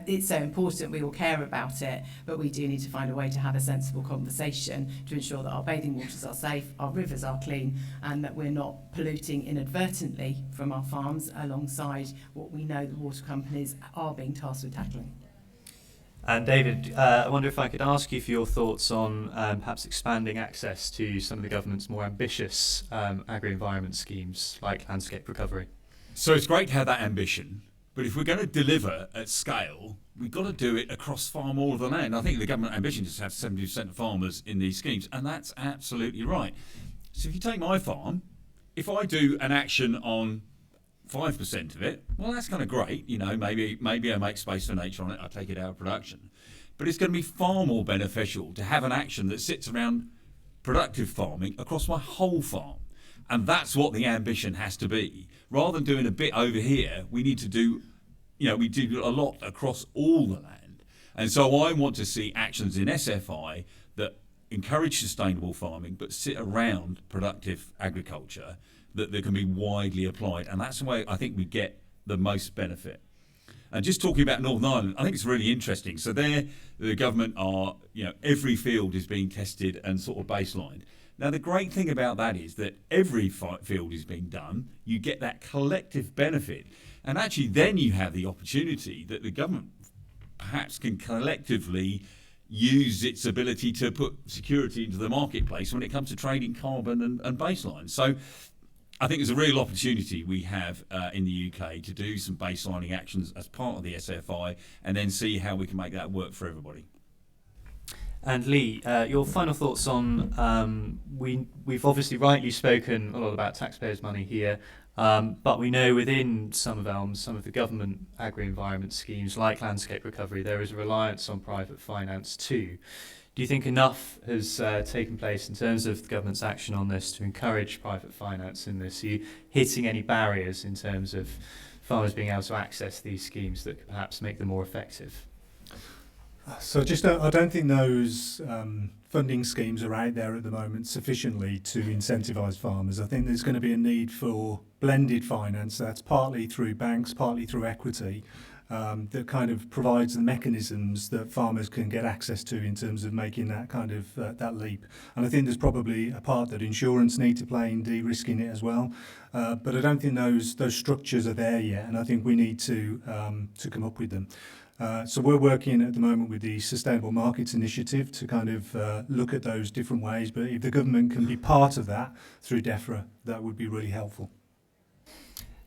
it's so important, we all care about it, but we do need to find a way to have a sensible conversation to ensure that our bathing waters are safe, our rivers are clean, and that we're not polluting inadvertently from our farms alongside what we know the water companies are being tasked with tackling. And David, I wonder if I could ask you for your thoughts on perhaps expanding access to some of the government's more ambitious agri-environment schemes like landscape recovery. So it's great to have that ambition, but if we're going to deliver at scale, we've got to do it across far more of the land. I think the government ambition is to have 70% of farmers in these schemes, and that's absolutely right. So if you take my farm, if I do an action on 5% of it, well, that's kind of great. Maybe I make space for nature on it, I take it out of production. But it's going to be far more beneficial to have an action that sits around productive farming across my whole farm. And that's what the ambition has to be. Rather than doing a bit over here, we need to do we do a lot across all the land. And so I want to see actions in SFI that encourage sustainable farming but sit around productive agriculture that can be widely applied. And that's the way I think we get the most benefit. And just talking about Northern Ireland, I think it's really interesting. So there, the government are, every field is being tested and sort of baselined. Now, the great thing about that is that every field is being done. You get that collective benefit. And actually, then you have the opportunity that the government perhaps can collectively use its ability to put security into the marketplace when it comes to trading carbon and baseline. So I think there's a real opportunity we have in the UK to do some baselining actions as part of the SFI and then see how we can make that work for everybody. And Lee, your final thoughts on, we've obviously rightly spoken a lot about taxpayers' money here, but we know within some of the government agri-environment schemes like landscape recovery, there is a reliance on private finance too. Do you think enough has taken place in terms of the government's action on this to encourage private finance in this? Are you hitting any barriers in terms of farmers being able to access these schemes that could perhaps make them more effective? So I don't think those funding schemes are out there at the moment sufficiently to incentivise farmers. I think there's going to be a need for blended finance. That's partly through banks, partly through equity, that kind of provides the mechanisms that farmers can get access to in terms of making that kind of that leap. And I think there's probably a part that insurance need to play in de-risking it as well. But I don't think those structures are there yet, and I think we need to come up with them. So we're working at the moment with the Sustainable Markets Initiative to kind of look at those different ways. But if the government can be part of that through DEFRA, that would be really helpful.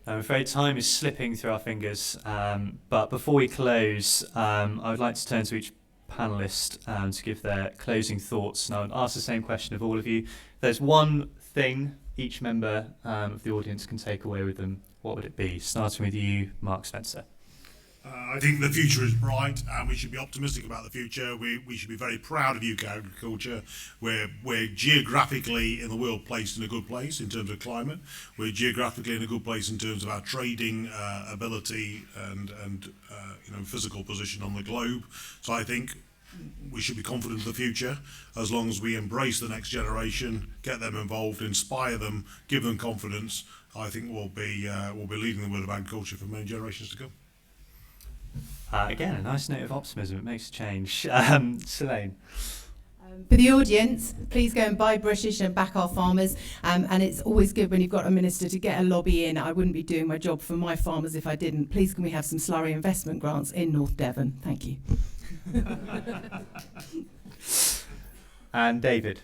I'm afraid time is slipping through our fingers, but before we close, I would like to turn to each panellist to give their closing thoughts. And I would ask the same question of all of you. There's one thing each member of the audience can take away with them. What would it be? Starting with you, Mark Spencer. I think the future is bright and we should be optimistic about the future. We should be very proud of UK agriculture. We're geographically in the world placed in a good place in terms of climate. We're geographically in a good place in terms of our trading ability and physical position on the globe. So I think we should be confident of the future as long as we embrace the next generation, get them involved, inspire them, give them confidence. I think we'll be leading the world of agriculture for many generations to come. Again, a nice note of optimism. It makes a change. Selaine. For the audience, please go and buy British and back our farmers. And it's always good when you've got a minister to get a lobby in. I wouldn't be doing my job for my farmers if I didn't. Please can we have some slurry investment grants in North Devon? Thank you. And David.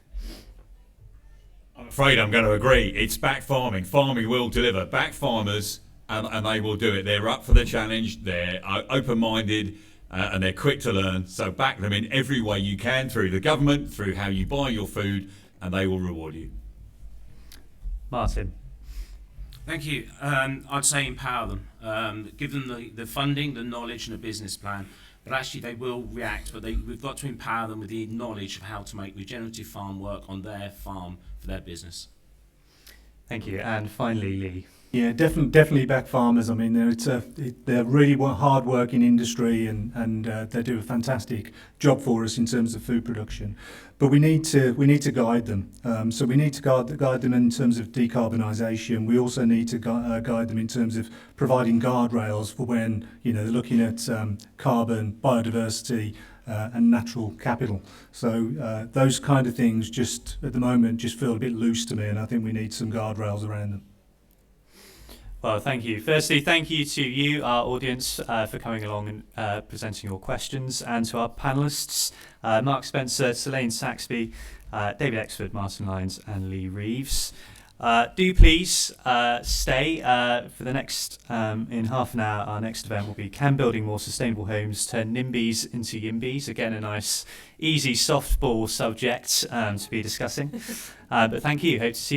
I'm afraid I'm going to agree. It's back farming. Farming will deliver. Back farmers. And they will do it. They're up for the challenge, they're open-minded, and they're quick to learn. So back them in every way you can, through the government, through how you buy your food, and they will reward you. Martin. Thank you. I'd say empower them. Give them the funding, the knowledge and a business plan. But actually they will react, but we've got to empower them with the knowledge of how to make regenerative farm work on their farm for their business. Thank you. And finally, Lee. Yeah, definitely back farmers. I mean, they're really hard-working industry, and they do a fantastic job for us in terms of food production. But we need to guide them. So we need to guide them in terms of decarbonisation. We also need to guide them in terms of providing guardrails for when they're looking at carbon, biodiversity, and natural capital. So those kind of things just at the moment just feel a bit loose to me, and I think we need some guardrails around them. Well, thank you. Firstly, thank you to you, our audience, for coming along and presenting your questions, and to our panellists, Mark Spencer, Selaine Saxby, David Exwood, Martin Lyons and Lee Reeves. Do please stay for the next, in half an hour, our next event will be Can Building More Sustainable Homes Turn NIMBYs into YIMBYs? Again, a nice, easy softball subject to be discussing. But thank you. Hope to see you